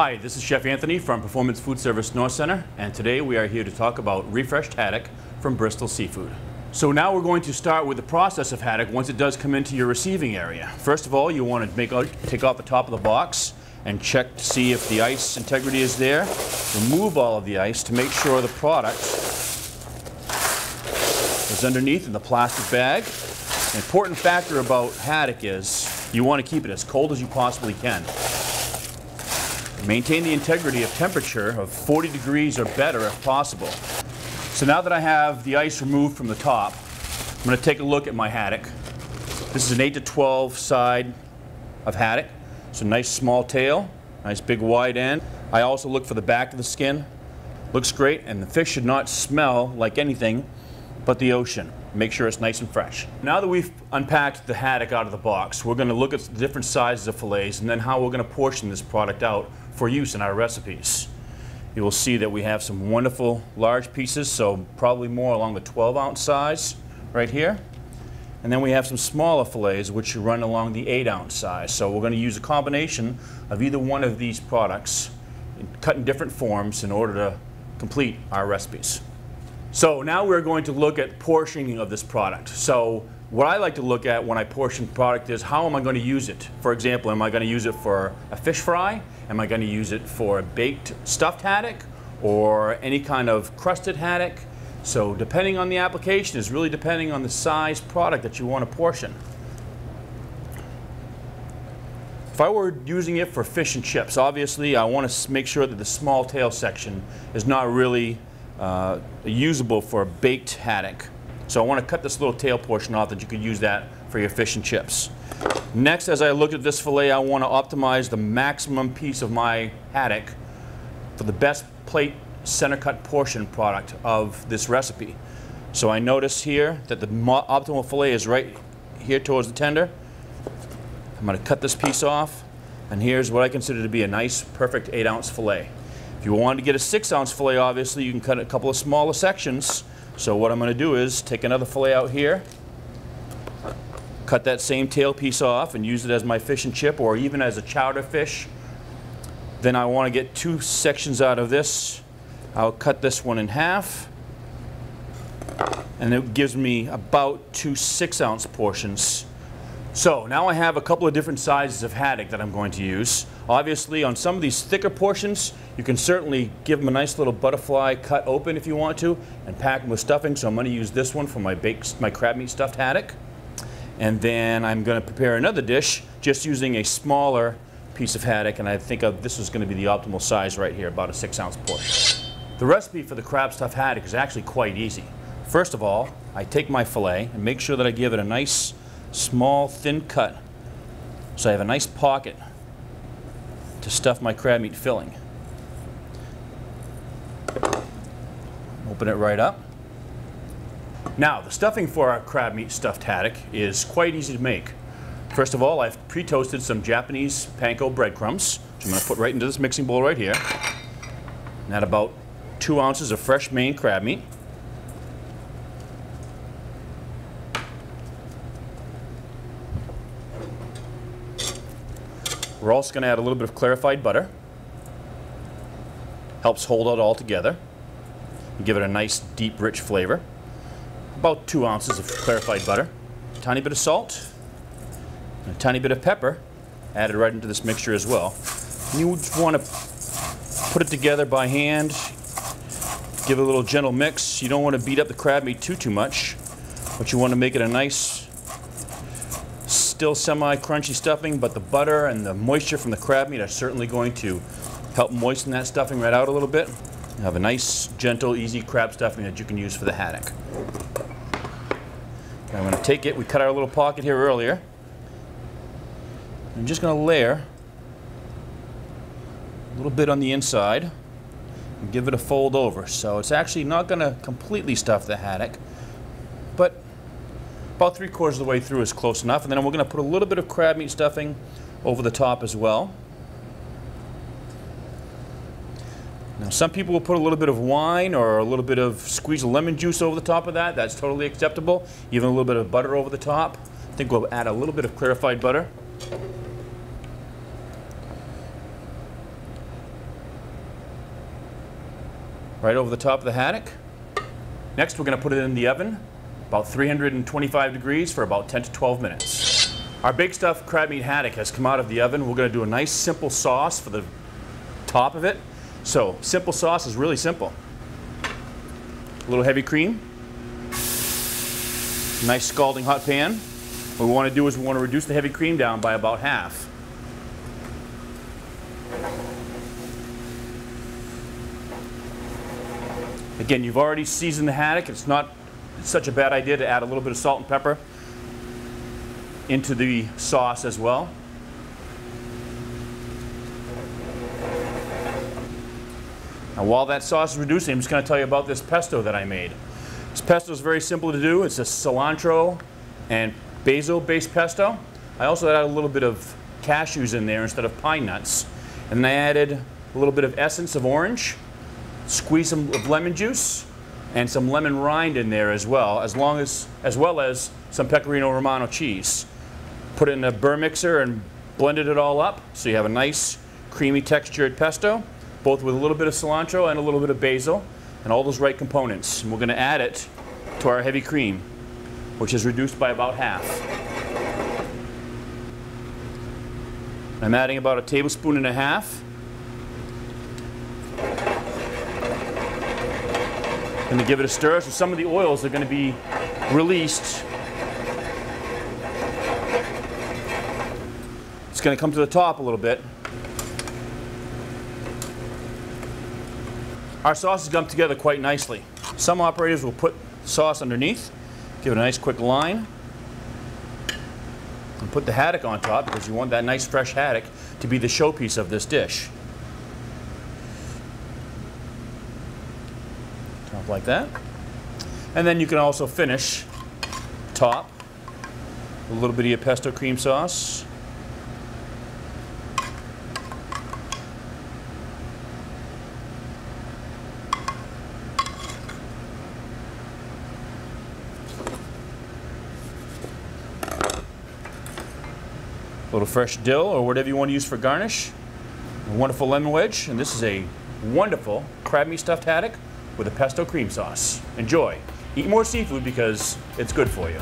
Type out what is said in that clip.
Hi, this is Chef Anthony from Performance Foodservice NorthCenter, and today we are here to talk about refreshed haddock from Bristol Seafood. So now we're going to start with the process of haddock once it does come into your receiving area. First of all, you want to take off the top of the box and check to see if the ice integrity is there. Remove all of the ice to make sure the product is underneath in the plastic bag. An important factor about haddock is you want to keep it as cold as you possibly can. Maintain the integrity of temperature of 40 degrees or better if possible. So now that I have the ice removed from the top, I'm going to take a look at my haddock. This is an 8 to 12 side of haddock. So nice small tail, nice big wide end. I also look for the back of the skin. Looks great, and the fish should not smell like anything but the ocean. Make sure it's nice and fresh. Now that we've unpacked the haddock out of the box, we're going to look at the different sizes of fillets and then how we're going to portion this product out for use in our recipes. You will see that we have some wonderful large pieces, so probably more along the 12-ounce size right here. And then we have some smaller fillets which run along the 8-ounce size. So we're going to use a combination of either one of these products cut in different forms in order to complete our recipes. So now we're going to look at portioning of this product. So what I like to look at when I portion product is how am I going to use it? For example, am I going to use it for a fish fry? Am I going to use it for a baked stuffed haddock or any kind of crusted haddock? So depending on the application is really depending on the size product that you want to portion. If I were using it for fish and chips, obviously I want to make sure that the small tail section is not really usable for a baked haddock. So I want to cut this little tail portion off that you could use that for your fish and chips. Next, as I look at this fillet, I want to optimize the maximum piece of my haddock for the best plate center cut portion product of this recipe. So I notice here that the optimal fillet is right here towards the tender. I'm going to cut this piece off, and here's what I consider to be a nice, perfect 8-ounce fillet. If you want to get a 6-ounce fillet, obviously you can cut a couple of smaller sections. So what I'm going to do is take another fillet out here, cut that same tail piece off and use it as my fish and chip or even as a chowder fish. Then I want to get 2 sections out of this. I'll cut this one in half, and it gives me about 2 6-ounce portions. So now I have a couple of different sizes of haddock that I'm going to use. Obviously on some of these thicker portions you can certainly give them a nice little butterfly cut open if you want to and pack them with stuffing. So I'm going to use this one for my crab meat stuffed haddock. And then I'm going to prepare another dish just using a smaller piece of haddock, and I think this is going to be the optimal size right here, about a 6-ounce portion. The recipe for the crab stuffed haddock is actually quite easy. First of all, I take my fillet and make sure that I give it a nice small thin cut so I have a nice pocket to stuff my crab meat filling. Open it right up. Now the stuffing for our crab meat stuffed haddock is quite easy to make. First of all, I've pre-toasted some Japanese panko breadcrumbs, which I'm going to put right into this mixing bowl right here. And add about 2 ounces of fresh Maine crab meat. We're also going to add a little bit of clarified butter. Helps hold it all together and give it a nice, deep, rich flavor. About 2 ounces of clarified butter. A tiny bit of salt. And a tiny bit of pepper added right into this mixture as well. And you just want to put it together by hand. Give it a little gentle mix. You don't want to beat up the crab meat too much, but you want to make it a nice, still semi-crunchy stuffing, but the butter and the moisture from the crab meat are certainly going to help moisten that stuffing right out a little bit. You have a nice, gentle, easy crab stuffing that you can use for the haddock. Okay, I'm going to take it, we cut our little pocket here earlier. I'm just going to layer a little bit on the inside and give it a fold over. So it's actually not going to completely stuff the haddock, but about 3/4 of the way through is close enough. And then we're going to put a little bit of crab meat stuffing over the top as well. Now some people will put a little bit of wine or a little bit of squeeze of lemon juice over the top of that. That's totally acceptable. Even a little bit of butter over the top. I think we'll add a little bit of clarified butter. right over the top of the haddock. Next, we're going to put it in the oven, about 325 degrees for about 10 to 12 minutes. Our big stuffed crab meat haddock has come out of the oven. We're going to do a nice simple sauce for the top of it. So, simple sauce is really simple. A little heavy cream, nice scalding hot pan. What we want to do is we want to reduce the heavy cream down by about half. Again, you've already seasoned the haddock. It's not such a bad idea to add a little bit of salt and pepper into the sauce as well. Now, while that sauce is reducing, I'm just going to tell you about this pesto that I made. This pesto is very simple to do. It's a cilantro and basil-based pesto. I also added a little bit of cashews in there instead of pine nuts. And then I added a little bit of essence of orange, squeeze some of lemon juice, and some lemon rind in there as well as well as some Pecorino Romano cheese. Put it in a burr mixer and blended it all up so you have a nice creamy textured pesto, both with a little bit of cilantro and a little bit of basil and all those right components. And we're going to add it to our heavy cream, which is reduced by about half. I'm adding about a tablespoon and a half. And to give it a stir, so some of the oils are going to be released. It's going to come to the top a little bit. Our sauce has come together quite nicely. Some operators will put sauce underneath, give it a nice quick line, and put the haddock on top because you want that nice fresh haddock to be the showpiece of this dish. Top like that. And then you can also finish top with a little bit of your pesto cream sauce. A little fresh dill or whatever you want to use for garnish. A wonderful lemon wedge, and this is a wonderful crab meat stuffed haddock with a pesto cream sauce. Enjoy. Eat more seafood because it's good for you.